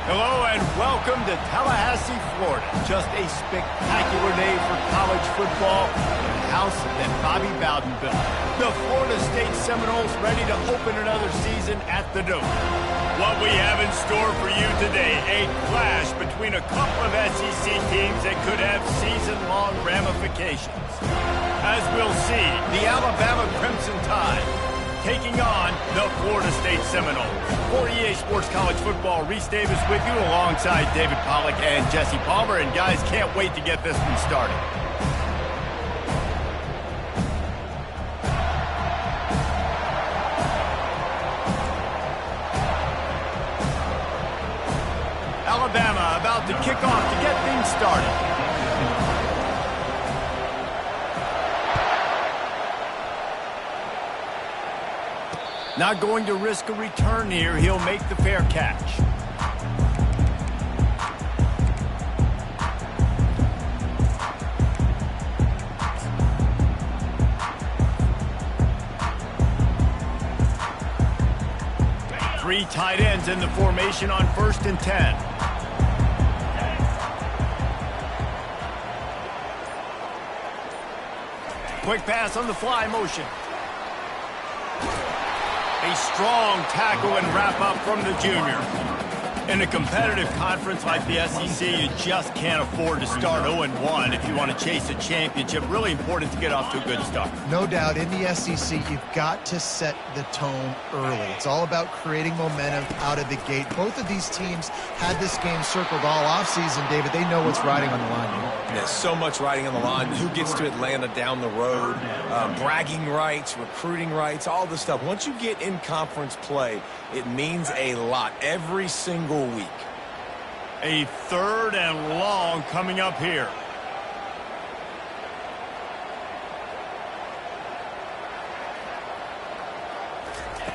Hello and welcome to Tallahassee, Florida. Just a spectacular day for college football in the house that Bobby Bowden built. The Florida State Seminoles ready to open another season at the Dome. What we have in store for you today, a clash between a couple of SEC teams that could have season-long ramifications. As we'll see, the Alabama Crimson Tide taking on the Florida State Seminoles. For EA Sports College Football, Reese Davis with you alongside David Pollack and Jesse Palmer. And guys, can't wait to get this one started. Alabama about to kick off to get things started. Not going to risk a return here. He'll make the fair catch. Three tight ends in the formation on 1st and 10. Quick pass on the fly motion. A strong tackle and wrap-up from the junior. In a competitive conference like the SEC, you just can't afford to start 0-1 if you want to chase a championship. Really important to get off to a good start. No doubt, in the SEC, you've got to set the tone early. It's all about creating momentum out of the gate. Both of these teams had this game circled all offseason, David. They know what's riding on the line here. There's so much riding on the line. Who gets to Atlanta down the road, bragging rights, recruiting rights, all this stuff. Once you get in conference play, it means a lot every single week. A 3rd and long coming up here.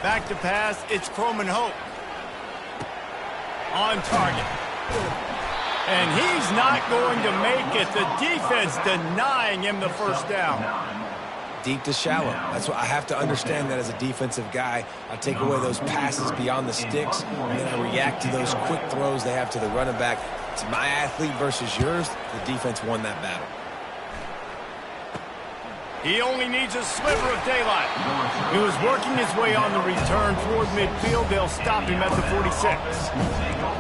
Back to pass, it's Croman Hope. On target. And he's not going to make it. The defense denying him the first down. Deep to shallow. That's what I have to understand that as a defensive guy. I take away those passes beyond the sticks, and then I react to those quick throws they have to the running back. It's my athlete versus yours. The defense won that battle. He only needs a sliver of daylight. He was working his way on the return toward midfield. They'll stop him at the 46.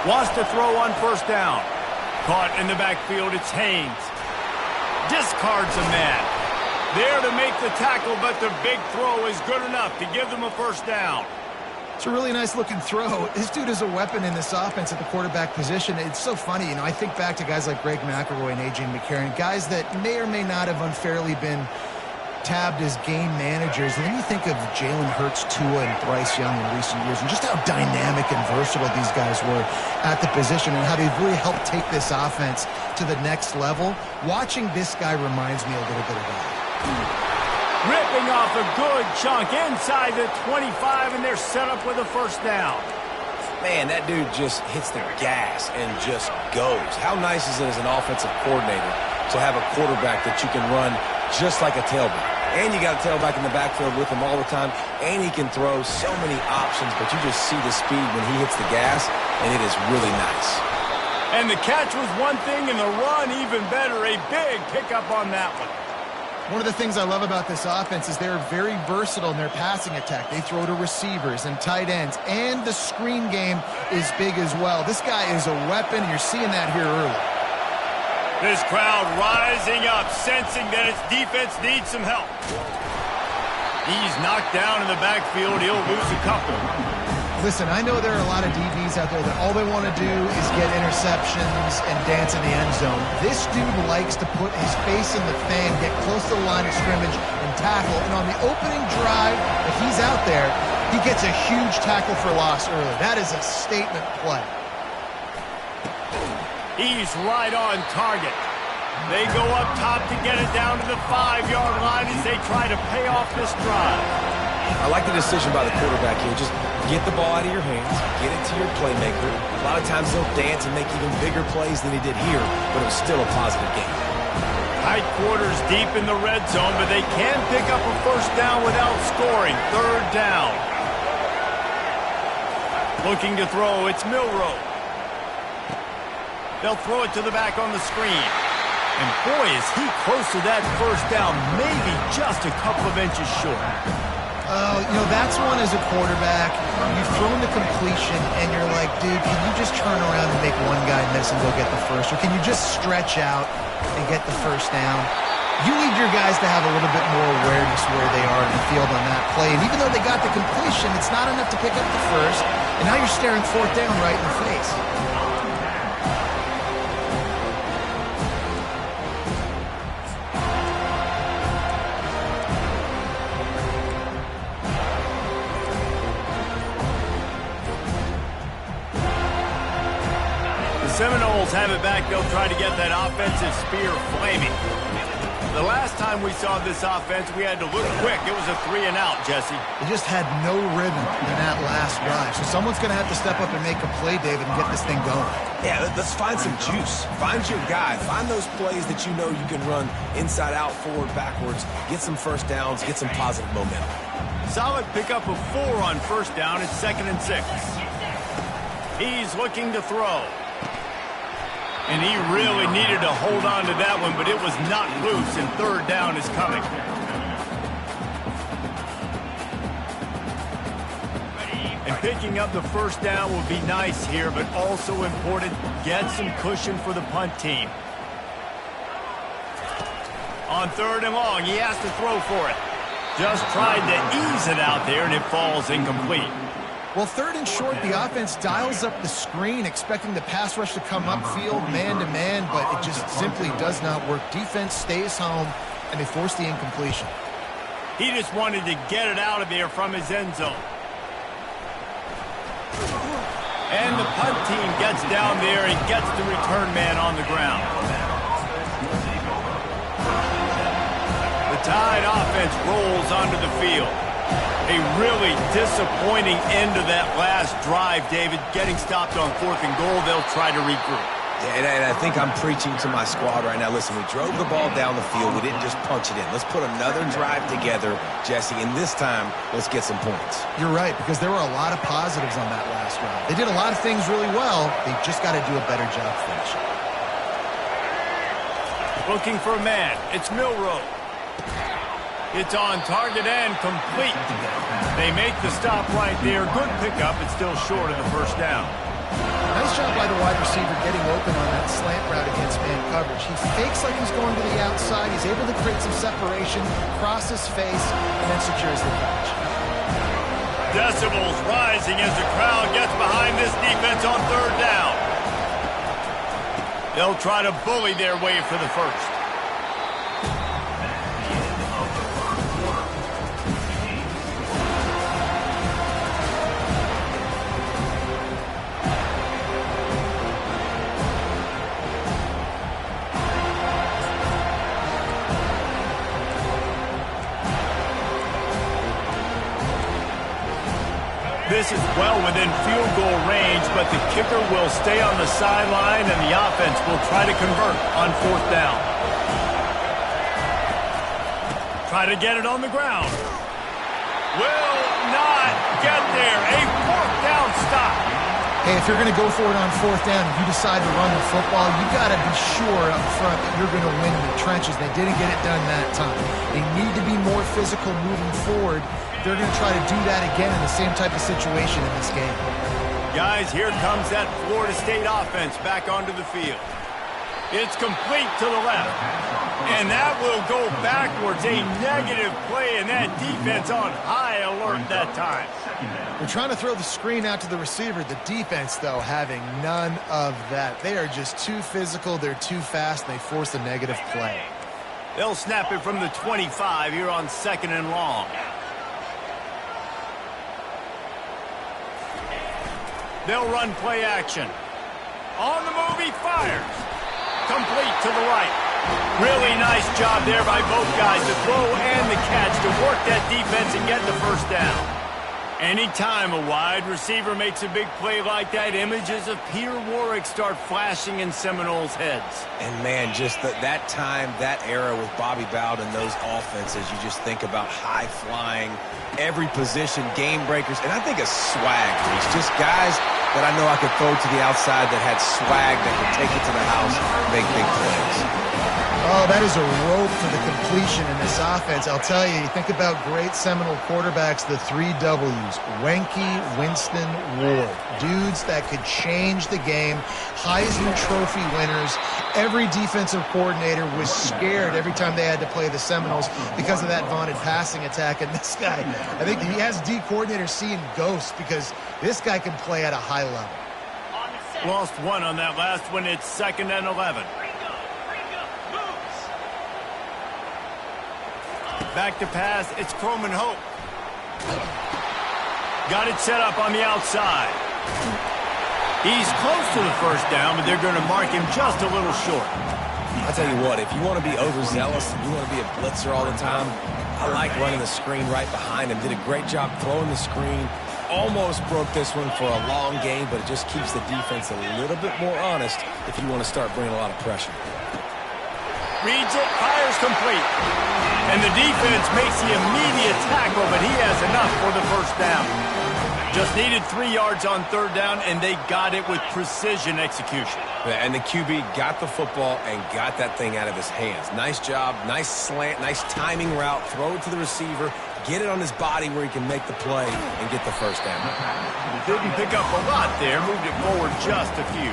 Wants to throw on 1st down. Caught in the backfield, it's Haynes. Discards a man. There to make the tackle, but the big throw is good enough to give them a 1st down. It's a really nice looking throw. This dude is a weapon in this offense at the quarterback position. It's so funny, you know, I think back to guys like Greg McElroy and A.J. McCarron, guys that may or may not have unfairly been tabbed as game managers, and then you think of Jalen Hurts, Tua, and Bryce Young in recent years, and just how dynamic and versatile these guys were at the position and how they've really helped take this offense to the next level. Watching this guy reminds me a little bit of that. Ripping off a good chunk inside the 25, and they're set up with a 1st down. Man, that dude just hits the gas and just goes. How nice is it as an offensive coordinator to have a quarterback that you can run just like a tailback? And you got a tailback in the backfield with him all the time, and he can throw so many options, but you just see the speed when he hits the gas, and it is really nice. And the catch was one thing, and the run even better. A big pickup on that one. One of the things I love about this offense is they're very versatile in their passing attack. They throw to receivers and tight ends, and the screen game is big as well. This guy is a weapon, and you're seeing that here early. This crowd rising up, sensing that its defense needs some help. He's knocked down in the backfield. He'll lose a couple. Listen, I know there are a lot of DBs out there that all they want to do is get interceptions and dance in the end zone. This dude likes to put his face in the fan, get close to the line of scrimmage, and tackle. And on the opening drive, if he's out there, he gets a huge tackle for loss early. That is a statement play. He's right on target. They go up top to get it down to the 5-yard line as they try to pay off this drive. I like the decision by the quarterback here. Just get the ball out of your hands, get it to your playmaker. A lot of times they'll dance and make even bigger plays than he did here, but it was still a positive game. Tight quarters deep in the red zone, but they can pick up a first down without scoring. Third down. Looking to throw, it's Milroe. They'll throw it to the back on the screen. And boy, is he close to that first down, maybe just a couple of inches short. That's one as a quarterback. You've thrown the completion, and you're like, dude, can you just turn around and make one guy miss and go get the first? Or can you just stretch out and get the first down? You need your guys to have a little bit more awareness where they are in the field on that play. And even though they got the completion, it's not enough to pick up the first. And now you're staring fourth down right in the face. Seminoles have it back. They'll try to get that offensive spear flaming. The last time we saw this offense, we had to look quick. It was a 3-and-out, Jesse. They just had no rhythm in that last drive. So someone's going to have to step up and make a play, David, and get this thing going. Yeah, let's find some juice. Find your guy. Find those plays that you know you can run inside out, forward, backwards. Get some first downs. Get some positive momentum. Solid pickup of 4 on first down. It's 2nd and 6. He's looking to throw. And he really needed to hold on to that one, but it was not loose, and third down is coming. And picking up the first down will be nice here, but also important, get some cushion for the punt team. On 3rd and long, he has to throw for it. Just tried to ease it out there, and it falls incomplete. Well, 3rd and short, the offense dials up the screen, expecting the pass rush to come upfield man-to-man, but it just simply does not work. Defense stays home, and they force the incompletion. He just wanted to get it out of there from his end zone. And the punt team gets down there and gets the return man on the ground. The Tide offense rolls onto the field. A really disappointing end to that last drive, David. Getting stopped on 4th and goal, they'll try to regroup. Yeah, and I think I'm preaching to my squad right now. Listen, we drove the ball down the field. We didn't just punch it in. Let's put another drive together, Jesse, and this time, let's get some points. You're right, because there were a lot of positives on that last drive. They did a lot of things really well. They just got to do a better job finishing. Looking for a man. It's Milroe. It's on target and complete. They make the stop right there. Good pickup. It's still short of the first down. Nice job by the wide receiver getting open on that slant route against man coverage. He fakes like he's going to the outside. He's able to create some separation, cross his face, and then secures the catch. Decibels rising as the crowd gets behind this defense on 3rd down. They'll try to bully their way for the first. This is well within field goal range, but the kicker will stay on the sideline, and the offense will try to convert on 4th down. Try to get it on the ground. Will not get there. A 4th down stop. Hey, if you're going to go for it on 4th down and you decide to run the football, you got to be sure up front that you're going to win in the trenches. They didn't get it done that time. They need to be more physical moving forward. They're going to try to do that again in the same type of situation in this game. Guys, here comes that Florida State offense back onto the field. It's complete to the left. And that will go backwards. A negative play, and that defense on high alert that time. They're trying to throw the screen out to the receiver. The defense, though, having none of that. They are just too physical. They're too fast, and they force a negative play. They'll snap it from the 25 here on 2nd and long. They'll run play action. On the move, he fires. Complete to the right. Really nice job there by both guys, the throw and the catch, to work that defense and get the first down. Anytime a wide receiver makes a big play like that, images of Peter Warrick start flashing in Seminoles' heads. And, man, just that time, that era with Bobby Bowden and those offenses, you just think about high-flying, every position, game breakers, and I think a swag. It's just guys that I know I could throw to the outside that had swag that could take it to the house and make big plays. Oh, that is a rope for the completion in this offense. I'll tell you, you think about great Seminole quarterbacks, the 3 W's, Wenke, Winston, Ward. Dudes that could change the game, Heisman Trophy winners. Every defensive coordinator was scared every time they had to play the Seminoles because of that vaunted passing attack. And this guy, I think he has D coordinators seeing ghosts because this guy can play at a high level. Lost one on that last one. It's 2nd and 11. Back to pass, it's Croman Hope. Got it set up on the outside. He's close to the first down, but they're going to mark him just a little short. I'll tell you what, if you want to be overzealous, and you want to be a blitzer all the time, I like running the screen right behind him. Did a great job throwing the screen. Almost broke this one for a long game, but it just keeps the defense a little bit more honest if you want to start bringing a lot of pressure. Reads it, fires complete. And the defense makes the immediate tackle, but he has enough for the first down. Just needed 3 yards on 3rd down, and they got it with precision execution. Yeah, and the QB got the football and got that thing out of his hands. Nice job, nice slant, nice timing route, throw it to the receiver, get it on his body where he can make the play and get the first down. Didn't pick up a lot there, moved it forward just a few.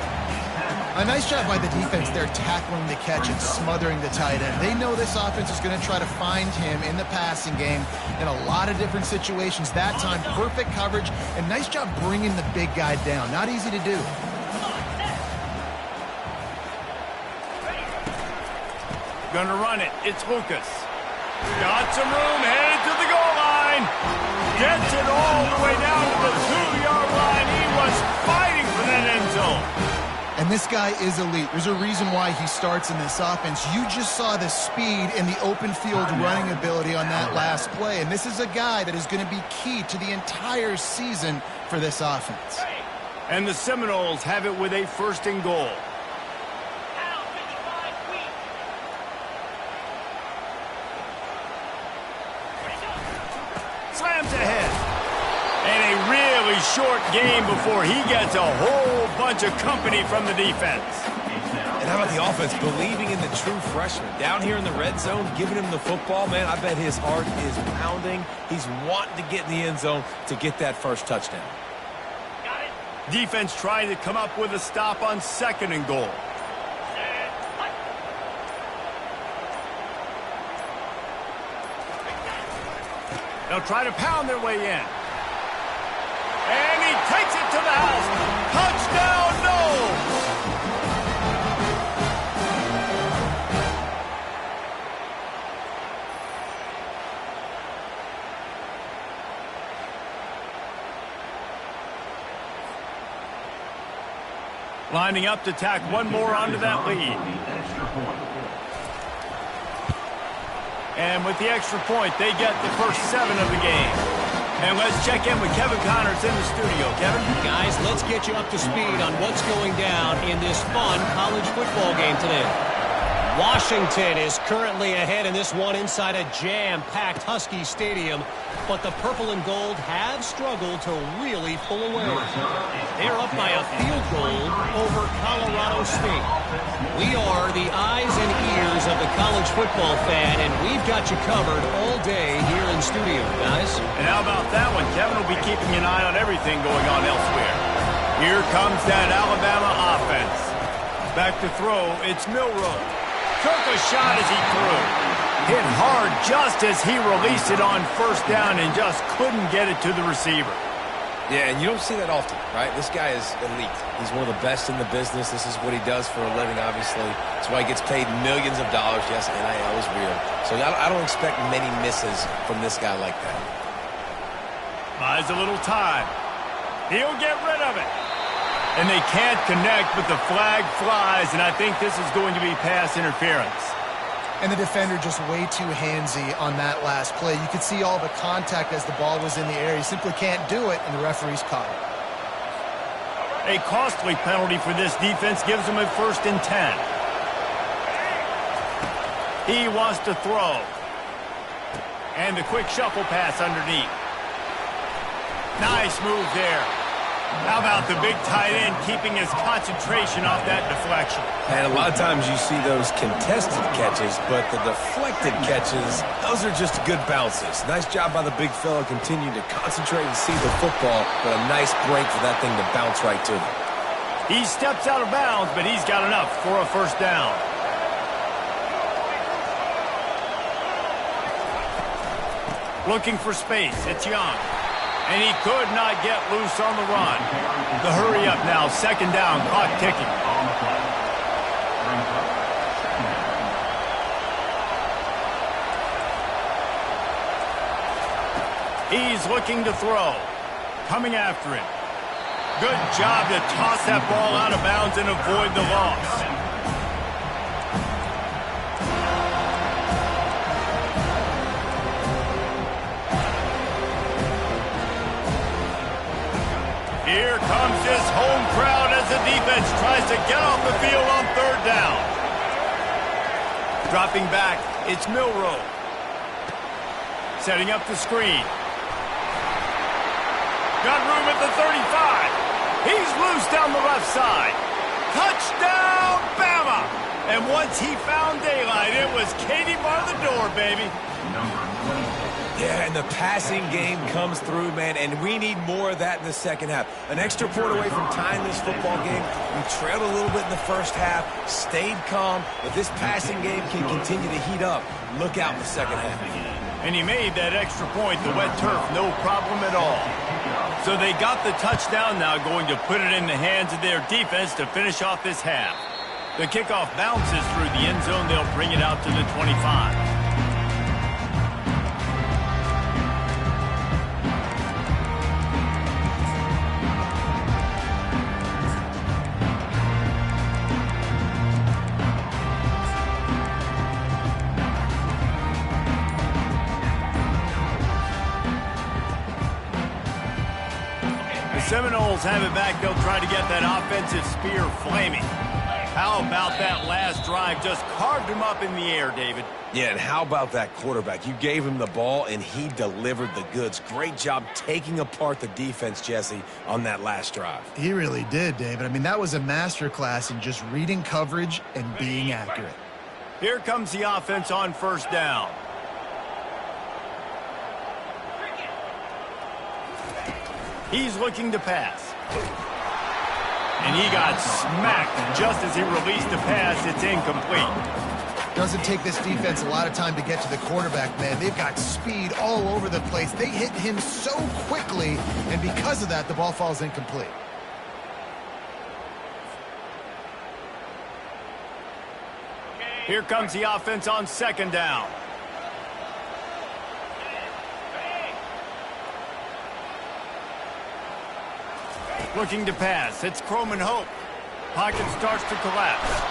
A nice job by the defense there tackling the catch and smothering the tight end. They know this offense is going to try to find him in the passing game in a lot of different situations. That time, perfect coverage, and nice job bringing the big guy down. Not easy to do. Gonna run it. It's Lucas. Got some room, headed to the goal line. Gets it all the way down to the 2-yard line. He was fighting for that end zone. And this guy is elite. There's a reason why he starts in this offense. You just saw the speed and the open field running ability on that last play. And this is a guy that is going to be key to the entire season for this offense. And the Seminoles have it with a 1st and goal. Slams ahead. And a really short game before he gets a whole bunch of company from the defense. And how about the offense believing in the true freshman? Down here in the red zone, giving him the football, man, I bet his heart is pounding. He's wanting to get in the end zone to get that first touchdown. Got it. Defense trying to come up with a stop on 2nd and goal. They'll try to pound their way in. And he takes it to the house. Touchdown, Noles! Lining up to tack one more onto that lead. And with the extra point, they get the first 7 of the game. And let's check in with Kevin Connors in the studio. Kevin? Guys, let's get you up to speed on what's going down in this fun college football game today. Washington is currently ahead in this one inside a jam-packed Husky Stadium, but the purple and gold have struggled to really pull away. They're up by a field goal over Colorado State. We are the eyes and ears of the college football fan, and we've got you covered all day here in studio, guys. And how about that one? Kevin will be keeping an eye on everything going on elsewhere. Here comes that Alabama offense. Back to throw, it's Milroe. Took a shot as he threw. Hit hard just as he released it on 1st down and just couldn't get it to the receiver. Yeah, and you don't see that often, right? This guy is elite. He's one of the best in the business. This is what he does for a living, obviously. That's why he gets paid millions of dollars. Yes, NIL is real. So I don't expect many misses from this guy like that. Buys a little time. He'll get rid of it. And they can't connect, but the flag flies, and I think this is going to be pass interference. And the defender just way too handsy on that last play. You could see all the contact as the ball was in the air. He simply can't do it, and the referee's caught it. A costly penalty for this defense gives them a 1st and 10. He wants to throw. And the quick shuffle pass underneath. Nice move there. How about the big tight end keeping his concentration off that deflection? And a lot of times you see those contested catches, but the deflected catches, those are just good bounces. Nice job by the big fella, continuing to concentrate and see the football, but a nice break for that thing to bounce right to him. He steps out of bounds, but he's got enough for a 1st down. Looking for space. It's Young. And he could not get loose on the run. The hurry up now. 2nd down. Clock ticking. He's looking to throw. Coming after it. Good job to toss that ball out of bounds and avoid the loss. Here comes his home crowd as the defense tries to get off the field on 3rd down. Dropping back, it's Milroe. Setting up the screen. Got room at the 35. He's loose down the left side. Touchdown, Bama! And once he found daylight, it was Katie bar the door, baby. Yeah, and the passing game comes through, man, and we need more of that in the 2nd half. An extra point away from tying this football game. We trailed a little bit in the 1st half, stayed calm. If this passing game can continue to heat up, look out in the 2nd half. And he made that extra point, the wet turf, no problem at all. So they got the touchdown now, going to put it in the hands of their defense to finish off this half. The kickoff bounces through the end zone. They'll bring it out to the 25. Seminoles have it back. They'll try to get that offensive spear flaming. How about that last drive? Just carved him up in the air, David. Yeah, and how about that quarterback? You gave him the ball, and he delivered the goods. Great job taking apart the defense, Jesse, on that last drive. He really did, David. I mean, that was a masterclass in just reading coverage and being accurate. Here comes the offense on 1st down. He's looking to pass. And he got smacked just as he released the pass. It's incomplete. Doesn't take this defense a lot of time to get to the quarterback, man. They've got speed all over the place. They hit him so quickly, and because of that, the ball falls incomplete. Here comes the offense on 2nd down. Looking to pass. It's Croman Hope. Pocket starts to collapse.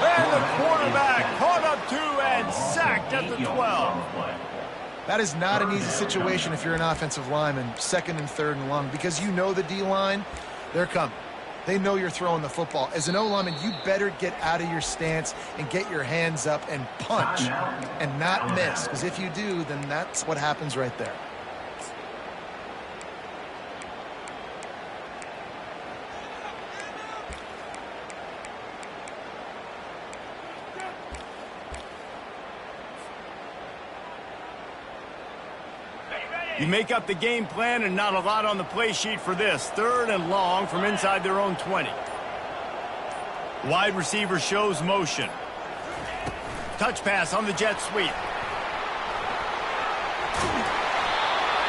And the quarterback caught up 2 and sacked at the 12. That is not an easy situation if you're an offensive lineman, 2nd and 3rd and long, because you know the D-line, they're coming. They know you're throwing the football. As an O-lineman, you better get out of your stance and get your hands up and punch and not miss, because if you do, then that's what happens right there. You make up the game plan and not a lot on the play sheet for this. 3rd and long from inside their own 20. Wide receiver shows motion. Touch pass on the jet sweep.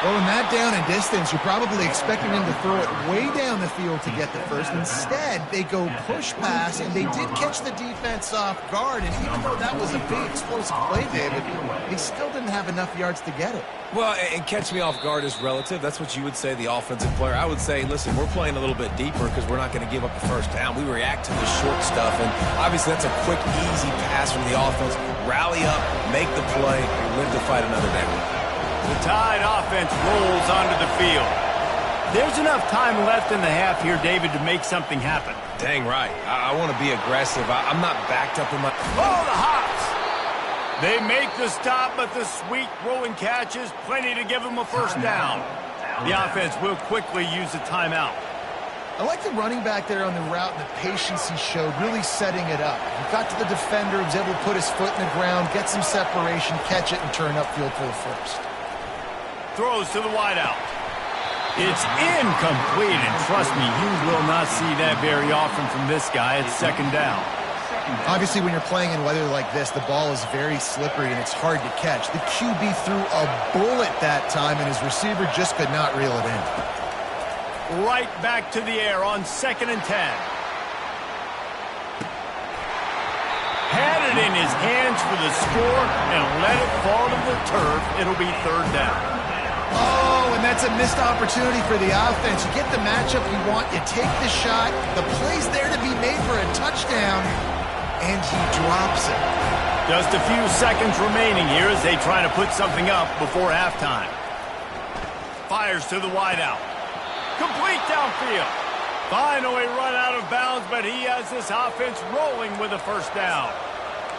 Well, in that down and distance, you're probably expecting them to throw it way down the field to get the first. Instead, they go push pass, and they did catch the defense off guard. And even though that was a big explosive play, David, they still didn't have enough yards to get it. Well, and catch me off guard is relative. That's what you would say, the offensive player. I would say, listen, we're playing a little bit deeper because we're not going to give up the first down. We react to the short stuff, and obviously that's a quick, easy pass from the offense. Rally up, make the play, and live to fight another down. The Tide offense rolls onto the field. There's enough time left in the half here, David, to make something happen. Dang right. I want to be aggressive. I'm not backed up in my... Oh, the hops! They make the stop, but the sweet throwing catch is plenty to give them a first down. The offense will quickly use a timeout. I like the running back there on the route and the patience he showed, really setting it up. He got to the defender, was able to put his foot in the ground, get some separation, catch it, and turn upfield for the first. Throws to the wideout. It's incomplete, and trust me, you will not see that very often from this guy. It's second down. Obviously, when you're playing in weather like this, the ball is very slippery and it's hard to catch. The QB threw a bullet that time, and his receiver just could not reel it in. Right back to the air on 2nd and 10. Had it in his hands for the score and let it fall to the turf. It'll be third down. Oh, and that's a missed opportunity for the offense. You get the matchup you want, you take the shot, the play's there to be made for a touchdown, and he drops it. Just a few seconds remaining here as they try to put something up before halftime. Fires to the wideout. Complete downfield. Finally run out of bounds, but he has this offense rolling with a first down.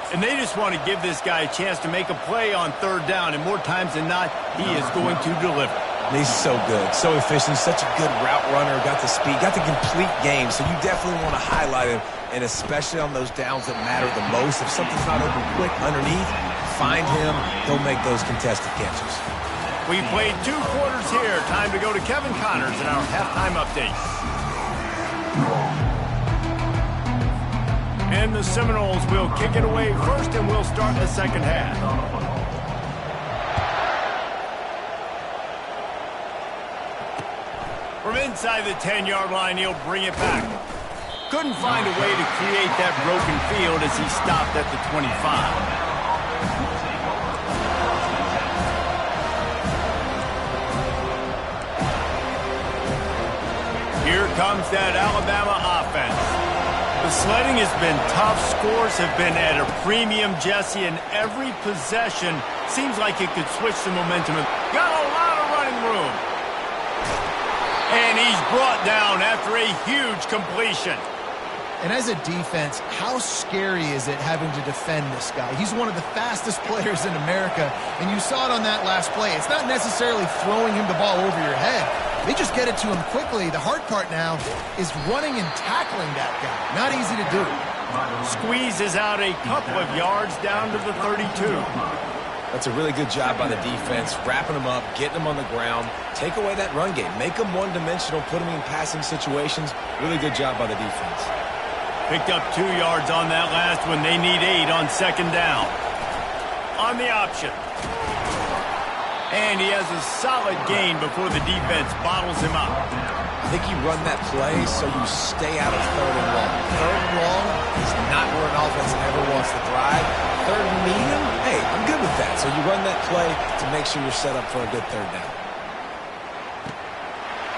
And they just want to give this guy a chance to make a play on third down, and more times than not, he is going to deliver. He's so good, so efficient, such a good route runner, got the speed, got the complete game, so you definitely want to highlight him, and especially on those downs that matter the most. If something's not open quick underneath, find him, he'll make those contested catches. We played 2 quarters here. Time to go to Kevin Connors in our halftime update. And the Seminoles will kick it away first, and we'll start the second half. From inside the 10-yard line, he'll bring it back. Couldn't find a way to create that broken field as he stopped at the 25. Here comes that Alabama offense. The sledding has been tough. Scores have been at a premium, Jesse, and every possession seems like it could switch the momentum. Got a lot of running room. And he's brought down after a huge completion. And as a defense, how scary is it having to defend this guy? He's one of the fastest players in America, and you saw it on that last play. It's not necessarily throwing him the ball over your head. They just get it to him quickly. The hard part now is running and tackling that guy. Not easy to do. Squeezes out a couple of yards down to the 32. That's a really good job by the defense, wrapping them up, getting them on the ground, take away that run game, make them one-dimensional, put them in passing situations. Really good job by the defense. Picked up 2 yards on that last one. They need 8 on second down. On the option. And he has a solid gain before the defense bottles him up. I think you run that play so you stay out of third and long. Third and long is not where an offense ever wants to thrive. Third and medium, hey, I'm good with that. So you run that play to make sure you're set up for a good third down.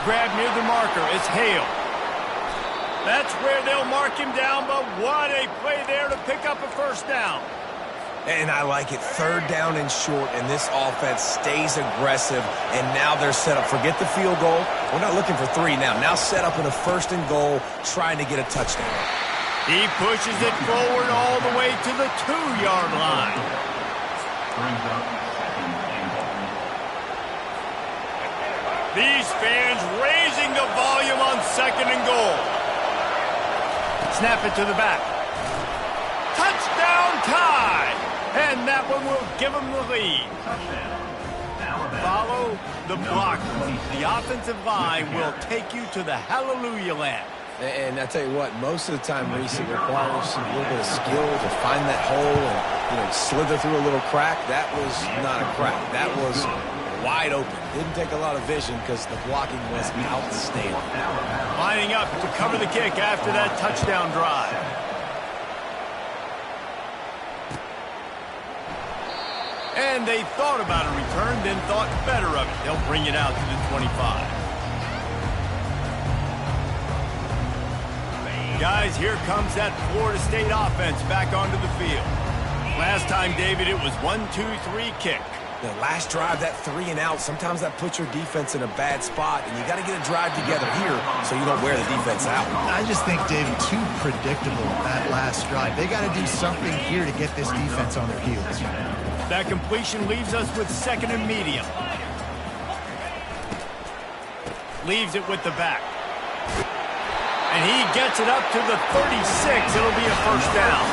Grab near the marker. It's Hale. That's where they'll mark him down, but what a play there to pick up a first down. And I like it. Third down and short, and this offense stays aggressive, and now they're set up. Forget the field goal. We're not looking for 3 now. Now set up in a first and goal, trying to get a touchdown. He pushes it forward all the way to the 2-yard line. These fans raising the volume on second and goal. Snap it to the back. Touchdown Tide! And that one will give them the lead. Follow the block. The offensive line will take you to the hallelujah land. And I tell you what, most of the time, Reese, it requires a little bit of skill to find that hole and slither through a little crack. That was not a crack. That was wide open. Didn't take a lot of vision because the blocking was outstanding. Lining up to cover the kick after that touchdown drive. And they thought about a return, then thought better of it. They'll bring it out to the 25. Guys, here comes that Florida State offense back onto the field. Last time, David, it was 1-2-3 kick. The last drive, that 3 and out, sometimes that puts your defense in a bad spot, and you got to get a drive together here so you don't wear the defense out. I just think, David, too predictable that last drive. They got to do something here to get this defense on their heels. That completion leaves us with 2nd and medium. Leaves it with the back. And he gets it up to the 36. It'll be a first down.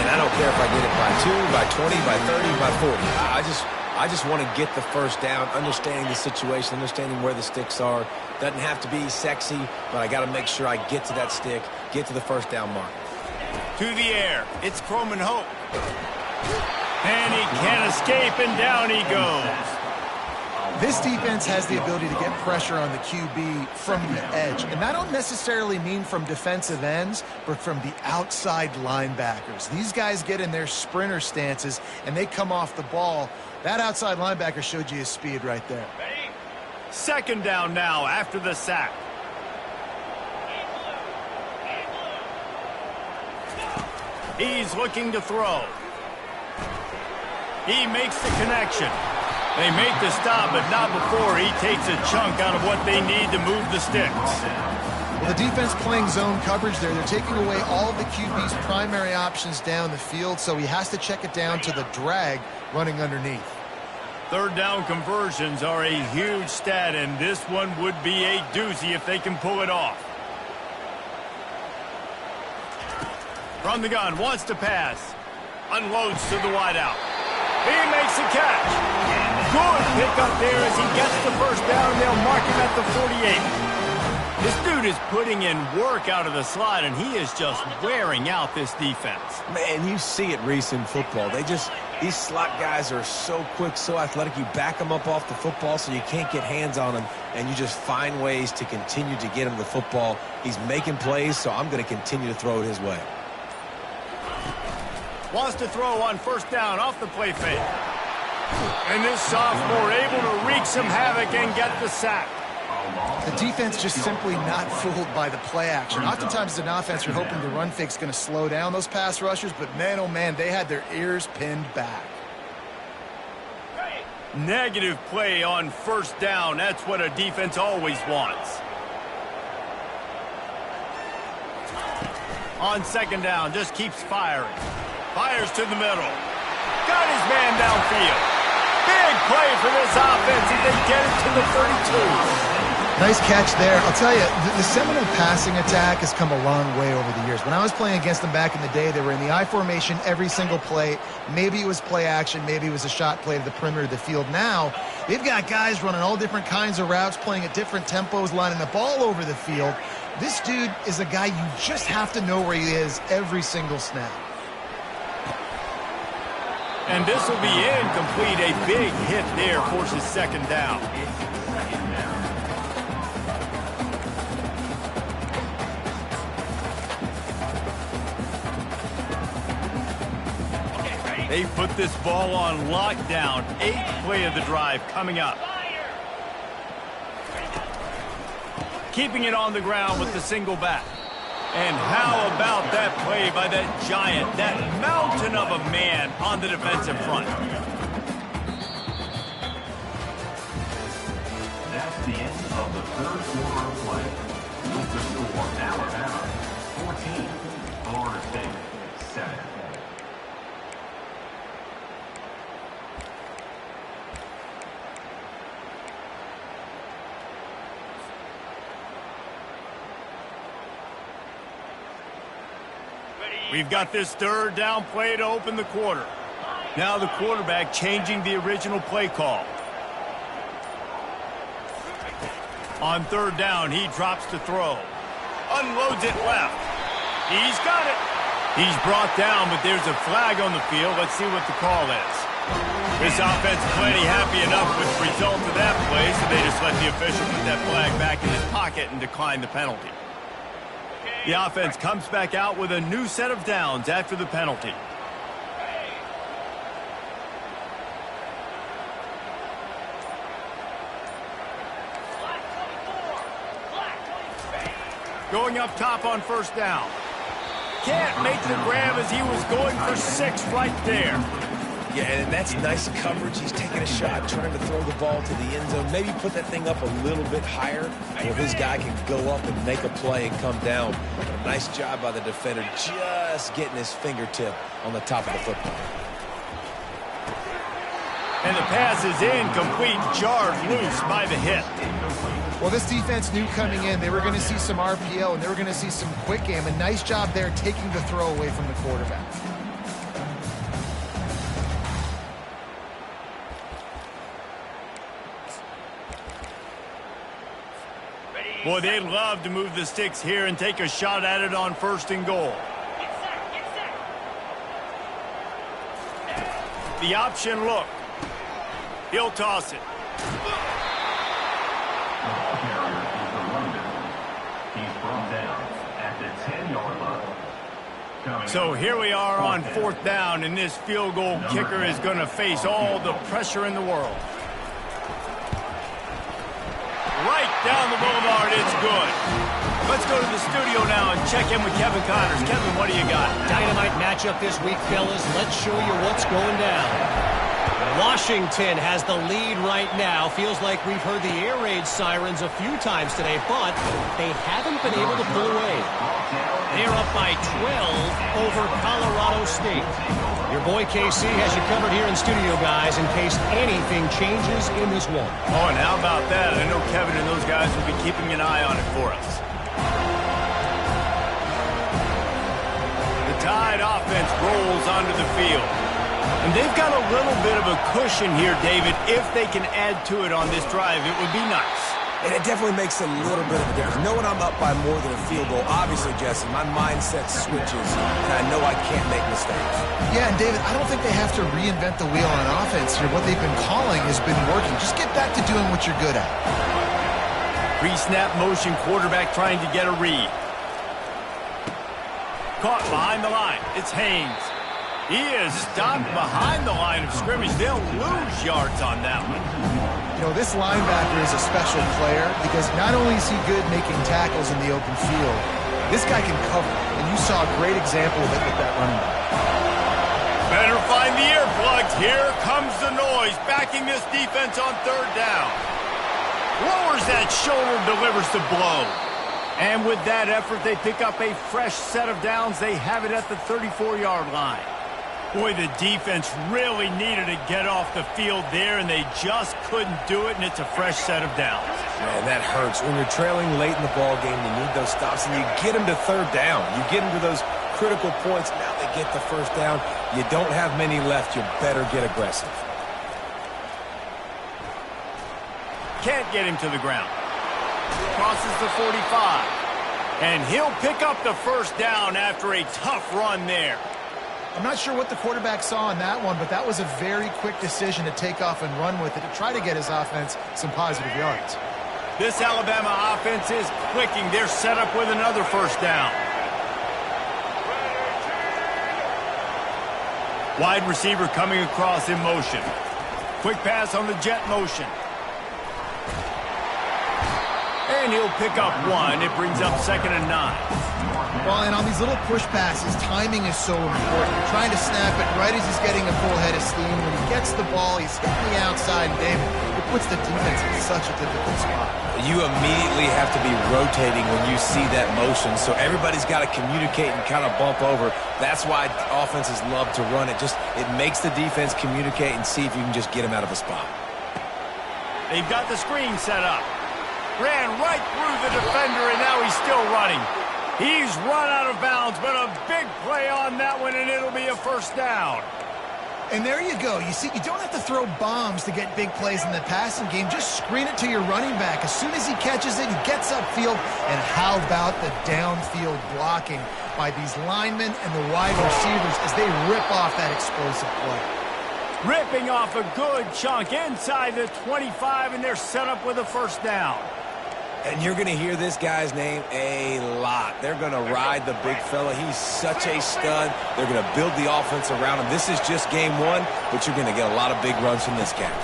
And I don't care if I get it by 2, by 20, by 30, by 40. I just want to get the first down, understanding the situation, understanding where the sticks are. Doesn't have to be sexy, but I got to make sure I get to that stick, get to the first down mark. To the air. It's Croman Hope. And he can't escape, and down he goes. This defense has the ability to get pressure on the QB from the edge. And I don't necessarily mean from defensive ends, but from the outside linebackers. These guys get in their sprinter stances, and they come off the ball. That outside linebacker showed you his speed right there. 2nd down now after the sack. He's looking to throw. He makes the connection. They make the stop, but not before he takes a chunk out of what they need to move the sticks. Well, the defense playing zone coverage there. They're taking away all of the QB's primary options down the field, so he has to check it down to the drag running underneath. 3rd down conversions are a huge stat, and this one would be a doozy if they can pull it off. From the gun, wants to pass. Unloads to the wideout. He makes a catch. Good pick up there as he gets the first down. They'll mark him at the 48. This dude is putting in work out of the slot, and he is just wearing out this defense. Man, you see it, Reese, in football. These slot guys are so quick, so athletic. You back them up off the football so you can't get hands on them, and you just find ways to continue to get him the football. He's making plays, so I'm going to continue to throw it his way. Wants to throw on 1st down off the play fake. And this sophomore able to wreak some havoc and get the sack. The defense just simply not fooled by the play action. Oftentimes as an offense, you're hoping the run fake's going to slow down those pass rushers, but man, oh man, they had their ears pinned back. Negative play on 1st down. That's what a defense always wants. On 2nd down, just keeps firing. Fires to the middle. Got his man downfield. Big play for this offense as they get it to the 32. Nice catch there. I'll tell you, the Seminole passing attack has come a long way over the years. When I was playing against them back in the day, they were in the I formation every single play. Maybe it was play action. Maybe it was a shot play to the perimeter of the field. Now, they've got guys running all different kinds of routes, playing at different tempos, lining the ball over the field. This dude is a guy you just have to know where he is every single snap. And this will be incomplete. A big hit there forces 2nd down. They put this ball on lockdown. 8th play of the drive coming up. Keeping it on the ground with the single back. And how about that play by that giant, that mountain of a man on the defensive front? That's the end of the 3rd quarter of play. With the score, Alabama 14, Florida State 7. We've got this 3rd down play to open the quarter. Now the quarterback changing the original play call. On 3rd down, he drops to throw. Unloads it left. He's got it. He's brought down, but there's a flag on the field. Let's see what the call is. This offense plenty happy enough with the result of that play, so they just let the official put that flag back in his pocket and decline the penalty. The offense comes back out with a new set of downs after the penalty. Going up top on first down. Can't make the grab as he was going for 6 right there. Yeah, and that's nice coverage. He's taking a shot, trying to throw the ball to the end zone. Maybe put that thing up a little bit higher where his guy can go up and make a play and come down. A nice job by the defender just getting his fingertip on the top of the football. And the pass is incomplete, jarred loose by the hit. Well, this defense knew coming in they were going to see some RPO and they were going to see some quick game. A nice job there taking the throw away from the quarterback. Boy, they'd love to move the sticks here and take a shot at it on 1st and goal. The option look. He'll toss it. So here we are on 4th down, and this field goal kicker is going to face all the pressure in the world. Right down the boulevard, it's good. Let's go to the studio now and check in with Kevin Connors. Kevin, what do you got? Dynamite matchup this week, fellas. Let's show you what's going down. Washington has the lead right now. Feels like we've heard the air raid sirens a few times today, but they haven't been able to pull away. They're up by 12 over Colorado State. Your boy KC has you covered here in studio, guys, in case anything changes in this one. Oh, and how about that? I know Kevin and those guys will be keeping an eye on it for us. The Tide offense rolls onto the field. And they've got a little bit of a cushion here, David. If they can add to it on this drive, it would be nice. And it definitely makes a little bit of a difference. Knowing I'm up by more than a field goal, obviously, Jesse, my mindset switches, and I know I can't make mistakes. Yeah, and David, I don't think they have to reinvent the wheel on offense here. What they've been calling has been working. Just get back to doing what you're good at. Pre-snap motion, quarterback trying to get a read. Caught behind the line. It's Haynes. He is stopped behind the line of scrimmage. They'll lose yards on that one. You know, this linebacker is a special player because not only is he good making tackles in the open field, this guy can cover. And you saw a great example of it with that running back. Better find the earplugs. Here comes the noise, backing this defense on 3rd down. Lowers that shoulder, delivers the blow. And with that effort, they pick up a fresh set of downs. They have it at the 34-yard line. Boy, the defense really needed to get off the field there, and they just couldn't do it, and it's a fresh set of downs. Man, that hurts. When you're trailing late in the ball game, you need those stops, and you get them to 3rd down. You get them to those critical points. Now they get the 1st down. You don't have many left. You better get aggressive. Can't get him to the ground. Crosses the 45. And he'll pick up the 1st down after a tough run there. I'm not sure what the quarterback saw on that one, but that was a very quick decision to take off and run with it to try to get his offense some positive yards. This Alabama offense is clicking. They're set up with another 1st down. Wide receiver coming across in motion. Quick pass on the jet motion. And he'll pick up 1. It brings up 2nd and 9. Well, and on these little push passes, timing is so important. You're trying to snap it right as he's getting a full head of steam. When he gets the ball, he's hitting the outside, and David, it puts the defense in such a difficult spot. You immediately have to be rotating when you see that motion, so everybody's got to communicate and kind of bump over. That's why offenses love to run it. It makes the defense communicate and see if you can just get him out of a spot. They've got the screen set up. Ran right through the defender, and now he's still running. He's run out of bounds, but a big play on that one, and it'll be a 1st down. And there you go. You see, you don't have to throw bombs to get big plays in the passing game. Just screen it to your running back. As soon as he catches it, he gets upfield. And how about the downfield blocking by these linemen and the wide receivers as they rip off that explosive play? Ripping off a good chunk inside the 25, and they're set up with a first down. And you're going to hear this guy's name a lot. They're going to ride the big fella. He's such a stud. They're going to build the offense around him. This is just game one, but you're going to get a lot of big runs from this guy.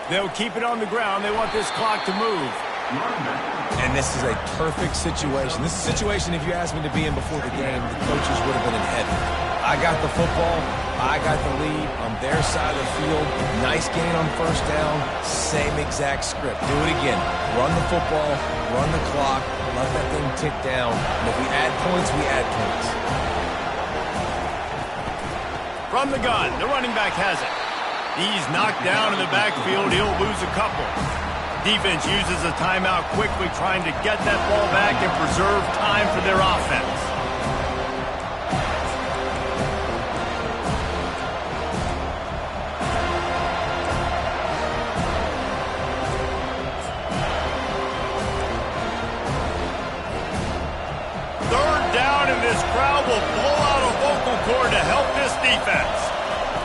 They'll keep it on the ground. They want this clock to move. And this is a perfect situation. This is a situation, if you asked me to be in before the game, the coaches would have been in heaven. I got the football. I got the lead on their side of the field. Nice gain on first down. Same exact script. Do it again. Run the football, run the clock, let that thing tick down. And if we add points, we add points. From the gun, the running back has it. He's knocked down in the backfield. He'll lose a couple. Defense uses a timeout quickly, trying to get that ball back and preserve time for their offense. This crowd will blow out a vocal cord to help this defense.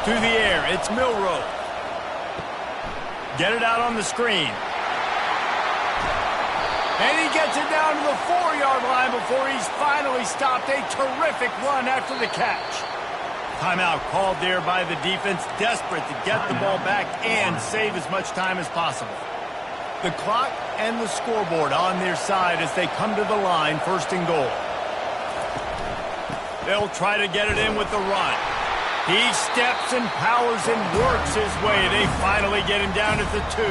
To the air, it's Milroe. Get it out on the screen. And he gets it down to the 4-yard line before he's finally stopped. A terrific run after the catch. Timeout called there by the defense, desperate to get the ball back and save as much time as possible. The clock and the scoreboard on their side as they come to the line, first and goal. They'll try to get it in with the run. He steps and powers and works his way. They finally get him down at the 2.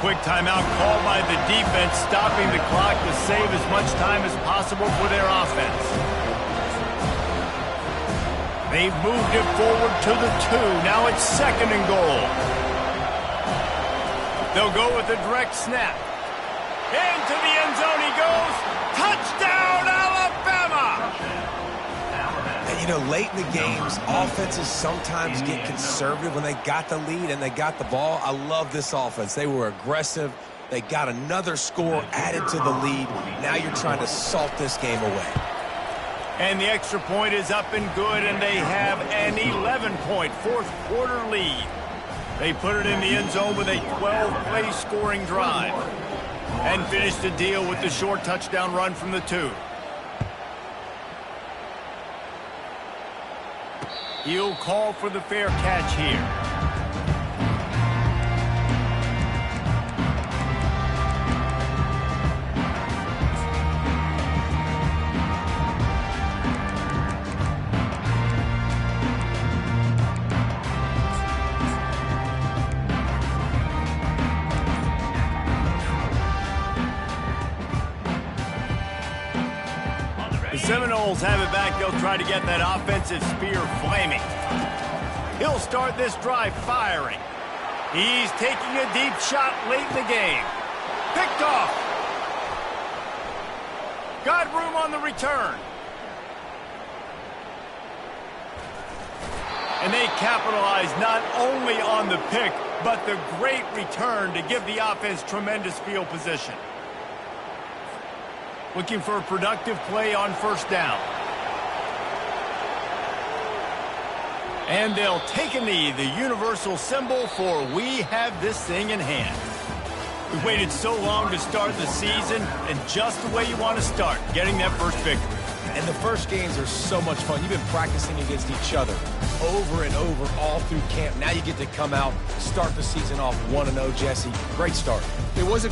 Quick timeout called by the defense, stopping the clock to save as much time as possible for their offense. They've moved it forward to the 2. Now it's second and goal. They'll go with a direct snap. Into the end zone he goes. Touchdown, Alabama! And, you know, late in the games, offenses sometimes get conservative when they got the lead and they got the ball. I love this offense. They were aggressive. They got another score added to the lead. Now you're trying to salt this game away. And the extra point is up and good, and they have an 11-point fourth-quarter lead. They put it in the end zone with a 12-play scoring drive and finish the deal with the short touchdown run from the 2. He'll call for the fair catch here. The Seminoles have it back. They'll try to get that offensive spear flaming. He'll start this drive firing. He's taking a deep shot late in the game. Picked off. Got room on the return. And they capitalize not only on the pick, but the great return to give the offense tremendous field position. Looking for a productive play on first down. And they'll take a knee, the universal symbol for we have this thing in hand. We waited so long to start the season, and just the way you want to start, getting that first victory. And the first games are so much fun. You've been practicing against each other over and over all through camp. Now you get to come out, start the season off 1-0, Jesse. Great start. It was a great